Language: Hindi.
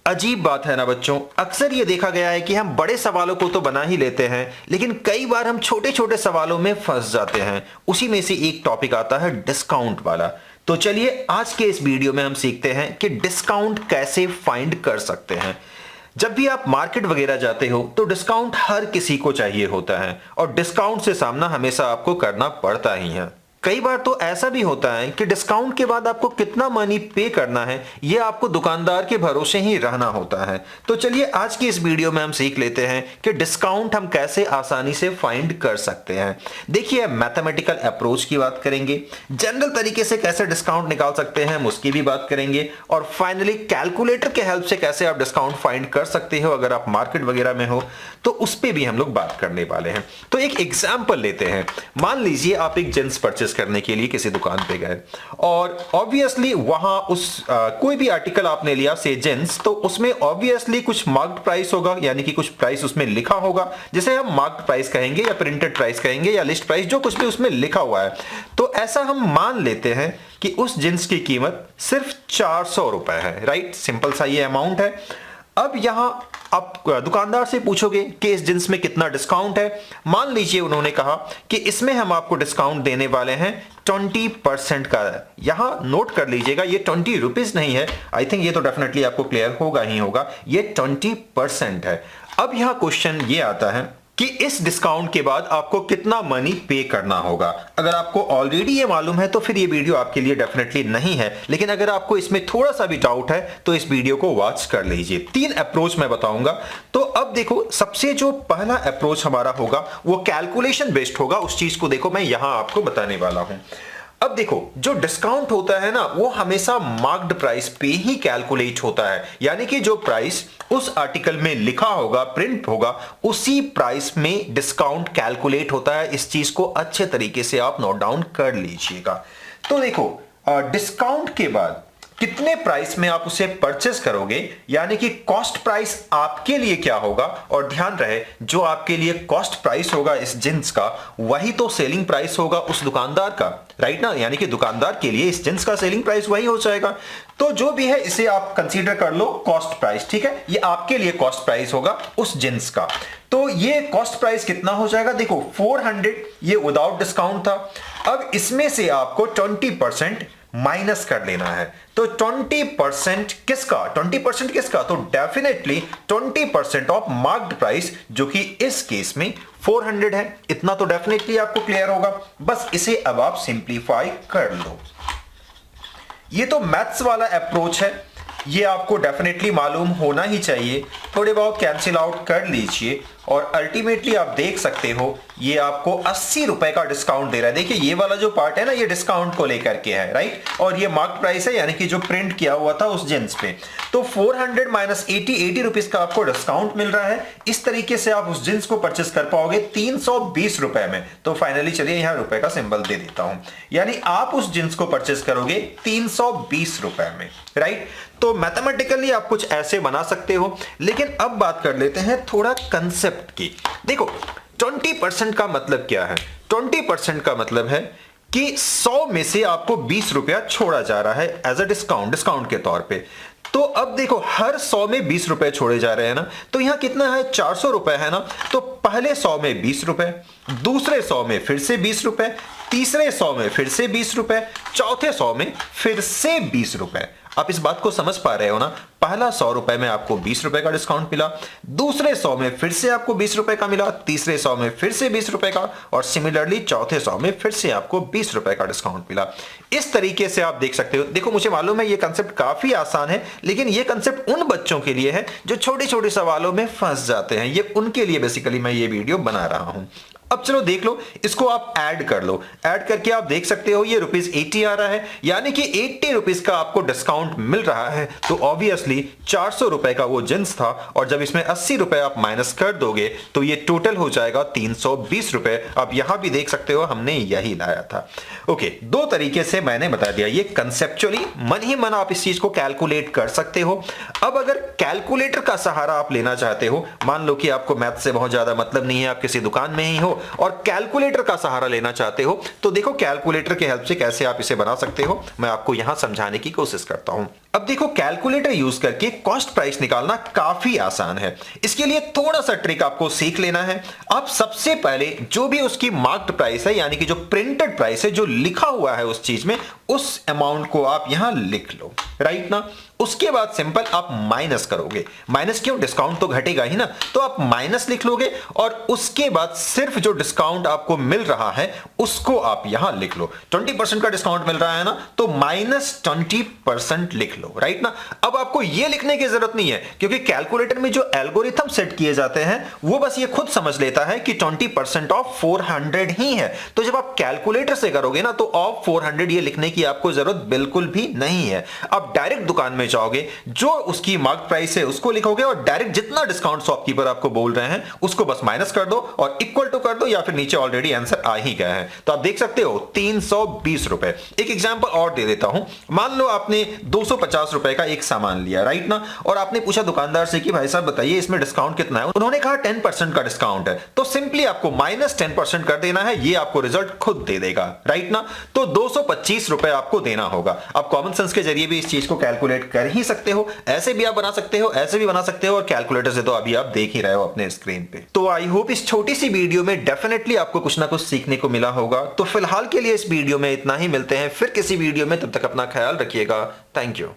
अजीब बात है ना बच्चों, अक्सर ये देखा गया है कि हम बड़े सवालों को तो बना ही लेते हैं, लेकिन कई बार हम छोटे छोटे सवालों में फंस जाते हैं। उसी में से एक टॉपिक आता है डिस्काउंट वाला। तो चलिए आज के इस वीडियो में हम सीखते हैं कि डिस्काउंट कैसे फाइंड कर सकते हैं। जब भी आप मार्केट वगैरह जाते हो तो डिस्काउंट हर किसी को चाहिए होता है और डिस्काउंट से सामना हमेशा आपको करना पड़ता ही है। कई बार तो ऐसा भी होता है कि डिस्काउंट के बाद आपको कितना मनी पे करना है ये आपको दुकानदार के भरोसे ही रहना होता है। तो चलिए आज की इस वीडियो में हम सीख लेते हैं कि डिस्काउंट हम कैसे आसानी से फाइंड कर सकते हैं। देखिए मैथमेटिकल अप्रोच की बात करेंगे, जनरल तरीके से कैसे डिस्काउंट निकाल सकते हैं हम उसकी भी बात करेंगे, और फाइनली कैलकुलेटर के हेल्प से कैसे आप डिस्काउंट फाइंड कर सकते हो अगर आप मार्केट वगैरह में हो, तो उस पर भी हम लोग बात करने वाले हैं। तो एक एग्जाम्पल लेते हैं। मान लीजिए आप एक जींस परचेस करने के लिए किसी दुकान पे गए और ऑब्वियसली वहां कोई भी आर्टिकल आपने लिया से जींस, तो उसमें ऑब्वियसली कुछ मार्क्ड प्राइस होगा, यानी कि कुछ प्राइस उसमें लिखा होगा, जिसे हम मार्क्ड प्राइस कहेंगे या प्रिंटेड प्राइस कहेंगे या लिस्ट प्राइस, जो कुछ भी उसमें लिखा हुआ है। तो ऐसा हम मान लेते हैं कि उस जींस की कीमत सिर्फ 400 रुपए है। राइट, सिंपल सा ये अमाउंट है। अब यहां आप दुकानदार से पूछोगे कि इस जींस में कितना डिस्काउंट है। मान लीजिए उन्होंने कहा कि इसमें हम आपको डिस्काउंट देने वाले हैं 20% का। यहां नोट कर लीजिएगा, ये 20 रुपीज नहीं है। आई थिंक ये तो डेफिनेटली आपको क्लियर होगा ही होगा, ये 20% है। अब यहां क्वेश्चन ये आता है कि इस डिस्काउंट के बाद आपको कितना मनी पे करना होगा। अगर आपको ऑलरेडी ये मालूम है तो फिर ये वीडियो आपके लिए डेफिनेटली नहीं है, लेकिन अगर आपको इसमें थोड़ा सा भी डाउट है तो इस वीडियो को वॉच कर लीजिए। 3 अप्रोच मैं बताऊंगा। तो अब देखो, सबसे जो पहला अप्रोच हमारा होगा वो कैलकुलेशन बेस्ड होगा। उस चीज को देखो मैं यहां आपको बताने वाला हूं। अब देखो, जो डिस्काउंट होता है ना वो हमेशा मार्क्ड प्राइस पे ही कैलकुलेट होता है, यानी कि जो प्राइस उस आर्टिकल में लिखा होगा, प्रिंट होगा, उसी प्राइस में डिस्काउंट कैलकुलेट होता है। इस चीज को अच्छे तरीके से आप नोट डाउन कर लीजिएगा। तो देखो, डिस्काउंट के बाद कितने प्राइस में आप उसे परचेस करोगे, यानी कि कॉस्ट प्राइस आपके लिए क्या होगा, और ध्यान रहे जो आपके लिए कॉस्ट प्राइस होगा इस जींस का वही तो सेलिंग प्राइस होगा उस दुकानदार का। राइट ना, यानी कि दुकानदार के लिए इस जींस का सेलिंग प्राइस वही हो जाएगा। तो जो भी है इसे आप कंसीडर कर लो कॉस्ट प्राइस। ठीक है, ये आपके लिए कॉस्ट प्राइस होगा उस जींस का। तो ये कॉस्ट प्राइस कितना हो जाएगा, देखो 400, ये विदाउट डिस्काउंट था। अब इसमें से आपको 20% माइनस कर लेना है। तो 20% किसका, 20% किसका, तो डेफिनेटली 20% ऑफ मार्क्ड प्राइस, जो कि इस केस में 400 है। इतना तो डेफिनेटली आपको क्लियर होगा। बस इसे अब आप सिंप्लीफाई कर लो। ये तो मैथ्स वाला अप्रोच है, ये आपको डेफिनेटली मालूम होना ही चाहिए। थोड़े बहुत कैंसिल आउट कर लीजिए और अल्टीमेटली आप देख सकते हो ये आपको 80 रुपए का डिस्काउंट दे रहा है। देखिए ये वाला जो पार्ट है ना, ये डिस्काउंट को लेकर के है। राइट, और ये मार्क प्राइस है, यानी कि जो प्रिंट किया हुआ था उस जींस पे। तो 400 माइनस 80 रुपीज का आपको डिस्काउंट मिल रहा है। इस तरीके से आप उस जींस को परचेस कर पाओगे 320 रुपए में। तो फाइनली चलिए यहां रुपए का सिंबल दे देता हूं, यानी आप उस जींस को परचेस करोगे 320 रुपए में। राइट, तो मैथमेटिकली आप कुछ ऐसे बना सकते हो। लेकिन अब बात कर लेते हैं थोड़ा कंसेप्ट की। देखो 20% का मतलब क्या है। 20% का मतलब है कि 100 में से आपको 20 रुपया छोड़ा जा रहा है एज अ डिस्काउंट के तौर पे। तो अब देखो, हर 100 में 20 रुपए छोड़े जा रहे हैं ना, तो यहां कितना है, 400 रुपए है ना। तो पहले 100 में 20 रुपए, दूसरे 100 में फिर से 20 रुपए, तीसरे 100 में फिर से 20 रुपए, चौथे 100 में फिर से 20 रुपए। आप इस बात को समझ पा रहे हो ना, पहला 100 रुपए में आपको 20 रुपए का डिस्काउंट मिला, दूसरे 100 में फिर से आपको 20 रुपए का मिला, तीसरे 100 में फिर से 20 रुपए का, और सिमिलरली चौथे 100 में फिर से आपको 20 रुपए का डिस्काउंट मिला। इस तरीके से आप देख सकते हो। देखो मुझे मालूम है ये कंसेप्ट काफी आसान है, लेकिन ये कंसेप्ट उन बच्चों के लिए है जो छोटे छोटे सवालों में फंस जाते हैं। ये उनके लिए बेसिकली मैं ये वीडियो बना रहा हूं। अब चलो देख लो, इसको आप ऐड कर लो। ऐड करके आप देख सकते हो ये ₹80 आ रहा है, यानी कि 80 रुपीज का आपको डिस्काउंट मिल रहा है। तो ऑब्वियसली 400 रुपए का वो जींस था, और जब इसमें 80 रुपए आप माइनस कर दोगे तो ये टोटल हो जाएगा 320 रुपए। अब यहां भी देख सकते हो हमने यही लाया था। ओके, 2 तरीके से मैंने बता दिया। ये कंसेप्चुअली मन ही मन आप इस चीज को कैलकुलेट कर सकते हो। अब अगर कैलकुलेटर का सहारा आप लेना चाहते हो, मान लो कि आपको मैथ से बहुत ज्यादा मतलब नहीं है, आप किसी दुकान में ही हो हो और कैलकुलेटर का सहारा लेना चाहते हो तो देखो कैलकुलेटर की हेल्प से कैसे आप इसे बना सकते हो, मैं आपको यहां समझाने की कोशिश करता हूं। अब देखो कैलकुलेटर यूज करके कॉस्ट प्राइस निकालना काफी आसान है। इसके लिए थोड़ा सा ट्रिक आपको सीख लेना है। आप सबसे पहले जो भी उसकी मार्क्ड प्राइस है यानी कि जो प्रिंटेड प्राइस है, जो लिखा हुआ है उस चीज में, उस अमाउंट को आप यहां लिख लो, राइट ना। उसके बाद सिंपल आप माइनस करोगे। माइनस क्यों, डिस्काउंट तो घटेगा ही ना, तो आप माइनस लिख लोगे और उसके बाद सिर्फ जो डिस्काउंट आपको मिल रहा है उसको आप यहां लिख लो। 20% का डिस्काउंट मिल रहा है ना, तो -20% लिख लो, राइट ना। अब आपको यह लिखने की जरूरत नहीं है क्योंकि कैलकुलेटर में जो एल्गोरिथम सेट किए जाते हैं वो बस ये खुद समझ लेता है कि 20% ऑफ 400 ही है। तो जब आप कैलकुलेटर से करोगे ना तो ऑफ 400 ये लिखने की आपको जरूरत बिल्कुल भी नहीं है। आप डायरेक्ट दुकान में जाओगे, जो उसकी मार्क प्राइस है उसको लिखोगे और डायरेक्ट जितना डिस्काउंट शॉपकीपर आपको बोल रहे हैं उसको बस माइनस कर दो और इक्वल टू कर दो, या फिर नीचे ऑलरेडी आंसर आ ही गया है। तो आप देख सकते हो 320 रुपए। एक एग्जांपल और दे देता हूं। मान लो आपने 250 रुपए का एक सामान लिया, राइट ना, और आपने पूछा दुकानदार से कि भाई साहब बताइए इसमें डिस्काउंट कितना है। उन्होंने कहा 10% का डिस्काउंट है, तो सिंपली आपको -10% कर देना है, ये आपको रिजल्ट खुद दे देगा, राइट ना। तो 225 रुपए आपको देना होगा। आप कॉमन सेंस के जरिए भी इस चीज को कैलकुलेट कर ही सकते हो, ऐसे भी आप बना सकते हो, ऐसे भी बना सकते हो, और कैलकुलेटर से तो अभी आप देख ही रहे हो अपने स्क्रीन पे। तो आई होप इस छोटी सी वीडियो में डेफिनेटली आपको कुछ ना कुछ सीखने को मिला होगा। तो फिलहाल के लिए इस वीडियो में इतना ही, मिलते हैं फिर किसी वीडियो में, तब तक अपना ख्याल रखिएगा। Thank you.